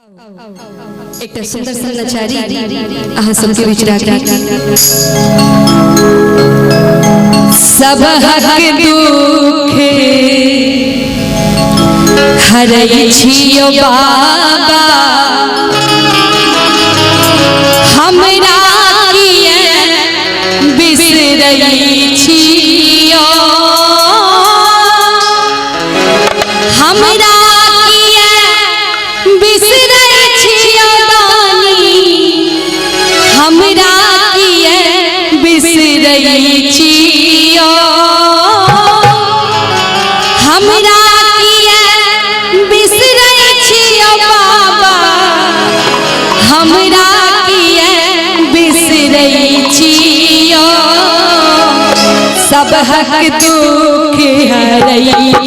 एक सुंदर सा नचारी अहाँ सबके बीच राखी सब हक दुख हरै छियो बाबा हमरा किए बिसरै छियो हमरा हमरा किए बिसरै छियो हमरा किए बिसरै छियो बाबा हमरा किए बिसरै छियो सब हक दुख हरै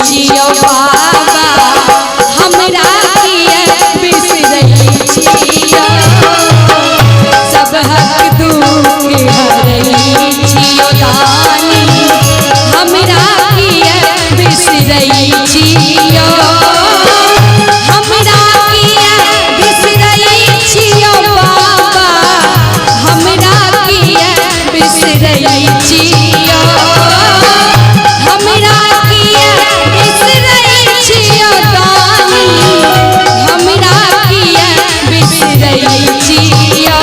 छियो बाबा हमरा किए बिसरै छियो सब हक दुख हरै छियो दानी हमरा किए बिसरै छियो हमरा किए बिसरै छियो बाबा हमरा किए बिसरै छियो हमरा किए बिसरै छियो दानी हमरा किए बिसरै छियो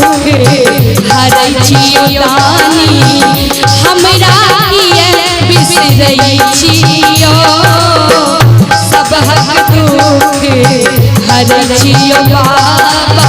हरै छियो दानी हमरा किए बिसरै छियो सब हक दुख हरै छियो बाबा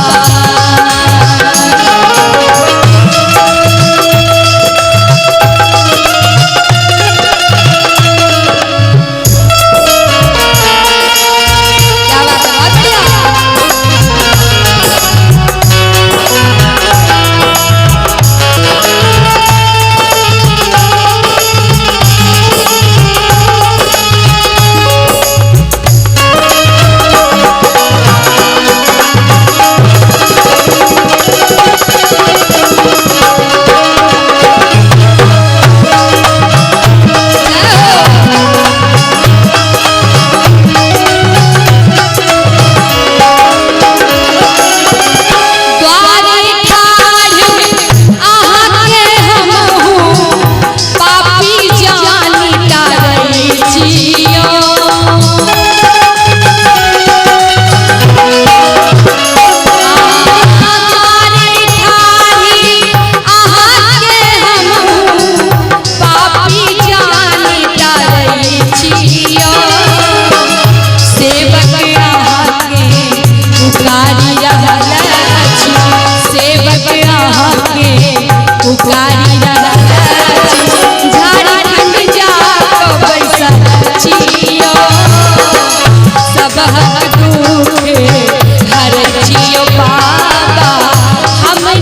सब हक दुख हरै छियो बाबा हमरा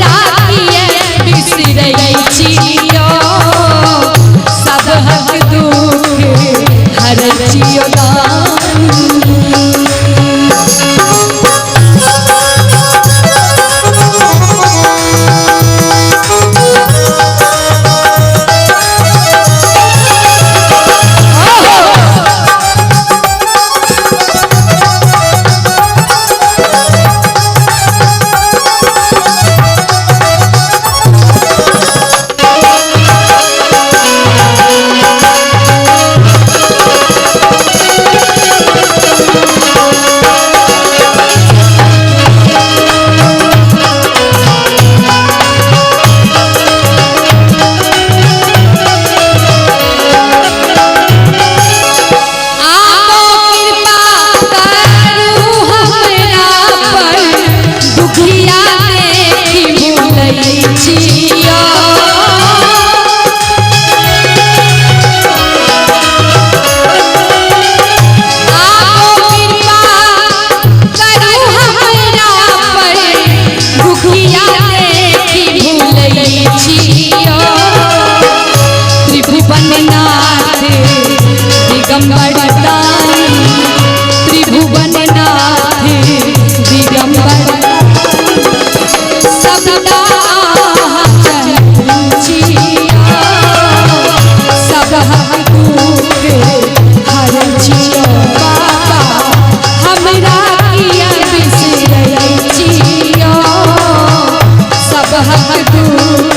हक दुख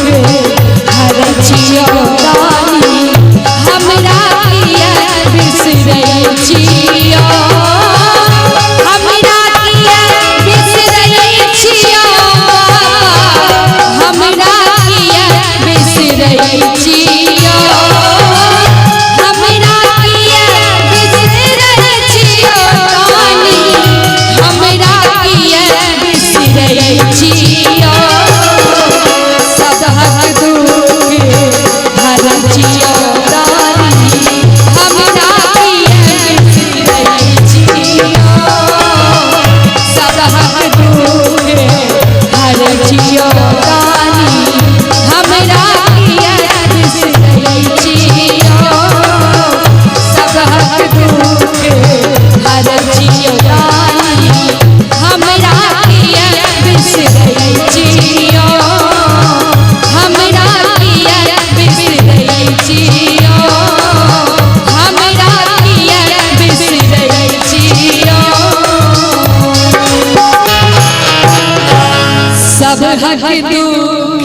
हर छियो रानी हमरा किया बिसरै छियो हमरा किया बिसरै छियो हमरा किया बिसरै छियो हमरा किया बिसरै छियो रानी हमरा किया बिसरै छियो सब हक दुख हर छियो रानी हमरा किया बिसरै छियो सब हक दुख हर छियो रानी हमरा किया बिसरै छियो सब हक दुख हर छियो रानी हमरा किया बिसरै छियो हमरा किया बिसरै छियो हमरा किया बिसरै छियो सब हक दुख